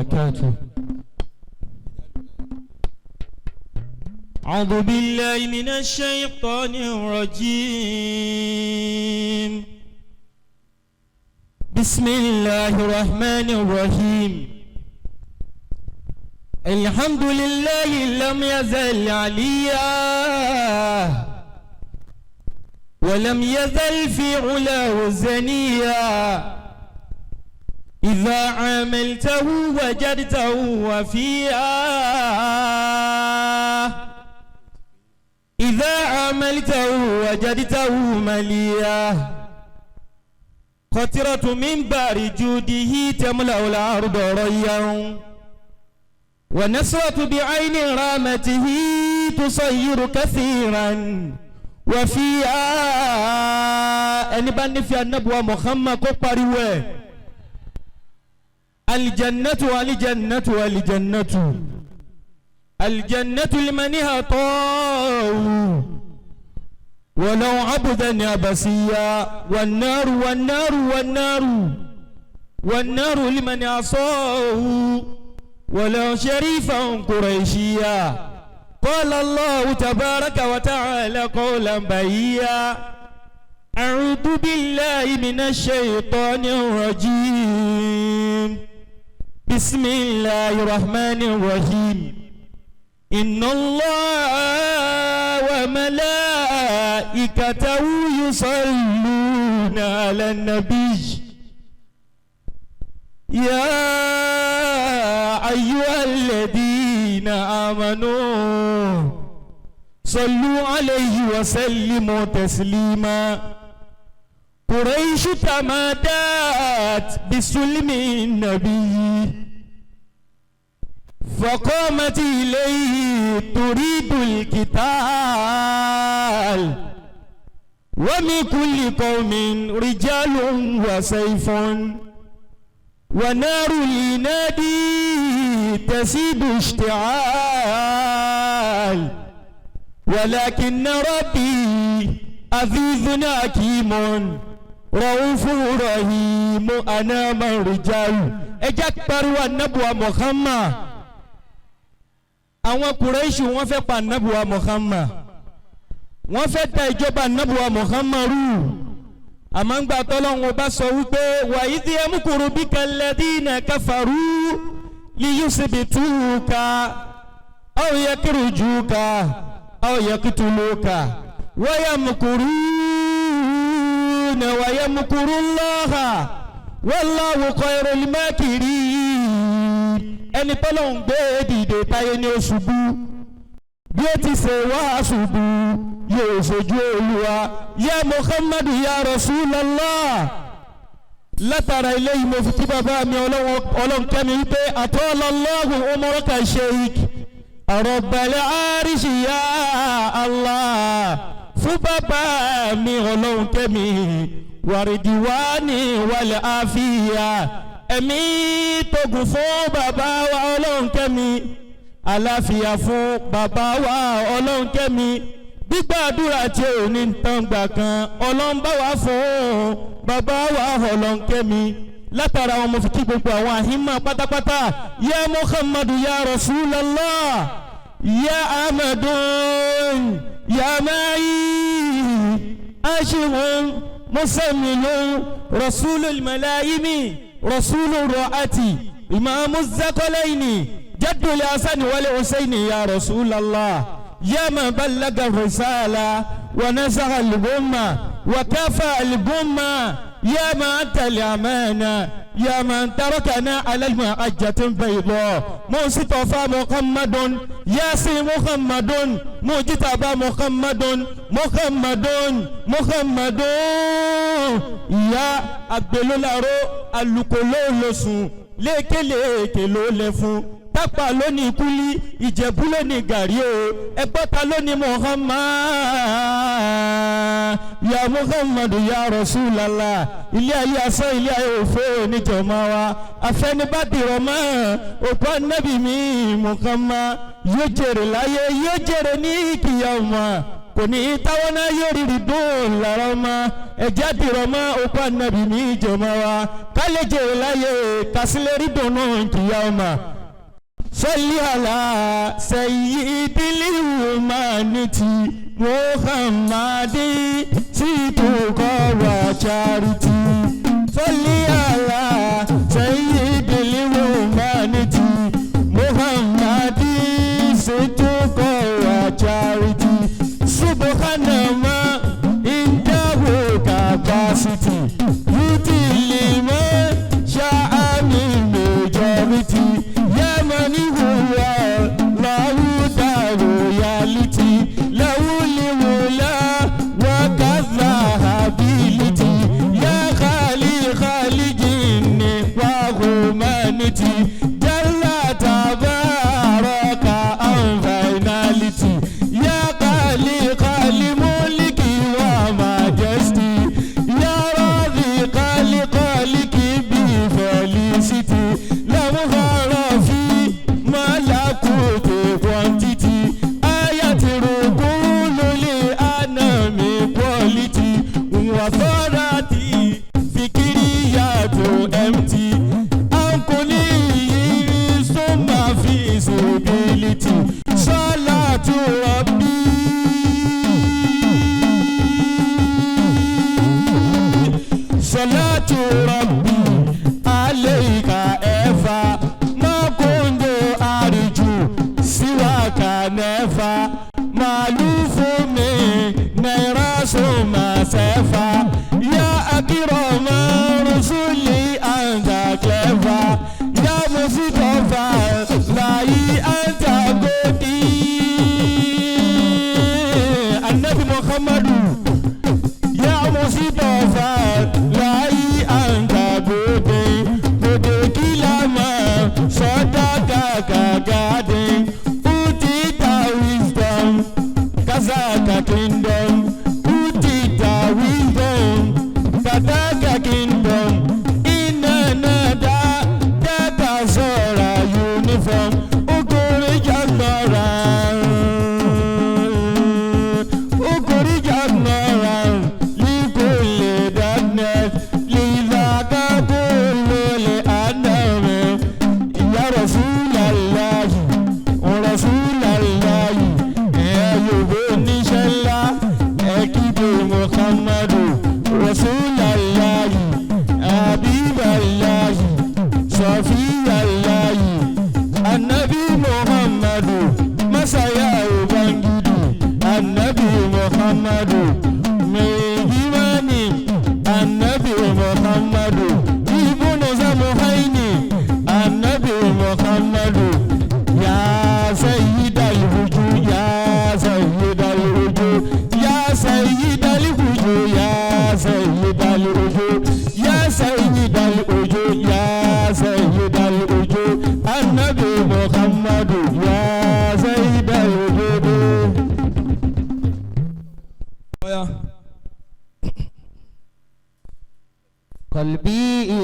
وبركاته. أعوذ بالله من الشيطان الرجيم. بسم الله الرحمن الرحيم. الحمد لله لم يزل عليا ولم يزل في علاه زنيا. إذا عاملته وجدته وفيا، إذا عاملته وجدته مليا. قطرة من بار جوده تملأ الأرض ريا، ونصرة بعين رامته تصير كثيرا وفيها. أن بني في النبوة محمد قبروا الجنة والجنة والجنة. الجنة لمن هطاه ولو عبدا عبسيا، والنار والنار والنار والنار لمن عصاه ولو شريفا قريشيا. قال الله تبارك وتعالى قولا بهيا. أعوذ بالله من الشيطان الرجيم. بسم الله الرحمن الرحيم. إن الله وملائكته يصلون على النبي يا أيها الذين آمنوا صلوا عليه وسلموا تسليما. قريش تمادت بسلم النبي فقامت إليه تريد القتال، ومن كل قوم رجال وسيف، ونار العناد تسيد اشتعال. ولكن ربي عزيز حكيم رؤوف رحيم أنام الرجال. اجاكبر والنبوة محمد. àwọn Kùrẹ́ṣì wọ́n fẹ́ pa nabuwa Muhammad, wọ́n fẹ́ da ìjọba nabuwa Muhammad rú. àmọ́ ń gbà tọ́lọ́run bá sọ wípé wa idh yamkuru bika alladhina kafaru liyusbituka aw yakrujuka aw yaqtuluka wa yamkuruna wa yamkuru Allaha wallahu khairul makirin. ẹni tọ́lọ́run gbé dìde táyé ní oṣùbù, bí ó ti ṣe wá ṣùbù yóò ṣojú Olúwa. ya Muhammadu ya Rasulallah. látara eléyìí mo fi kí bàbá mi ọlọ́run kẹ́mi wípé atọ́lọ́lọ́hùn umraka sheik Rabbal Arishi ya Allah. fún bàbá mi ọlọ́run kẹ́mi wàrídìwání wal àfíà. ẹ̀mí tógun fún bàbá wa ọlọ́run kẹ́mi, àlàáfíà fún bàbá wa ọlọ́run kẹ́mi. gbígbàdúrà tí ò ní tán gbà kan ọlọ́run bá wà fún bàbá wa ọlọ́run kẹ́mi. látara wọn mo fi kí gbogbo àwọn àhímà pátápátá. ya Muhammadu ya Rasulallah ya Ahmadun ya Ma'i ashirun musammilun rasulul malaimi rasulur ra'ati imamuz zakalaini jaddul hasan wal husaini ya Rasulallah. يا من بلغ الرسالة ونزع الغمة وكفى الغمة، يا من أنت الأمانة، يا من تركنا على المحجة البيضاء. مصطفى محمد، ياسين محمد، مجتبى محمد، محمد يا abelolaro alukololosun lékeleke ló lẹ fún. tápà lónìí kúlí, ìjẹ̀bú lónìí gàrí o, ẹgbọ́ta lónìí Muhammad. ya Muhammadu ya Rasulallah. ilé ayé asán, ilé ayé òfé oníjọba wa. afẹnibádìrọ̀ mọ́ òkú anábì mi Muhammad. yóò jèrè láyé, yóò jèrè ní kíyámà. kò ní táwọn náà yóò rí dùn lára ọmọ ẹ̀jẹ̀ àdìrọ̀ mọ́ òkú ànábì ní ìjọba wa ká lè jèrè láyé kásílẹ̀ rí dùn náà kìyà ọmọ. Salli ala sayyidil humanity Muhammadin situko wa charity. Salli ala sayyidil humanity Muhammadin situko wa charity. Subhanallah indahu capacity yutilima sha'ani majority. Yamani huwa lahu royalty lahu liwula wa kadha ability ya khali jinni wa humanity jalla tabaraka an finality ya khali mulki wa majesty ya radhi khali bi felicity lahu harafi malakuti quantity ayati rukulu li anami quality wa authority fikiriyatu empty ankuni summa feasibility salatu rabbi salatu rabbi alayka efa ma kundu arju siwaka nefa malufu mi nairasu masefa ya akirama rusuli anta clever ya musitofa lai anta godi annabi muhammadu ya musitofa lai anta godi godi kilama sadaka kagade utita wisdom kazaka kingdom utita wisdom kazaka kingdom inanada data zora uniform ukuri jagnora likule darkness lilaka kulule aname ya rasulallahi rasulallahi ẹ̀yọ̀bọ níṣẹ́lá ẹ̀kíde muhammadu rasulallahi abiballahi sofiyallahi annabi muhammadu masaya ubangiji annabi muhammadu mehimani annabi muhammadu ibunu zamuhaini annabi muhammadu ya sayyidal wujud ya sayyidal wujud ya sayyidal wujud ya sayyidal wujud ya sayyidal wujud ya sayyidal wujud annabi muhammadu ya sayyidal wujud. Qalbi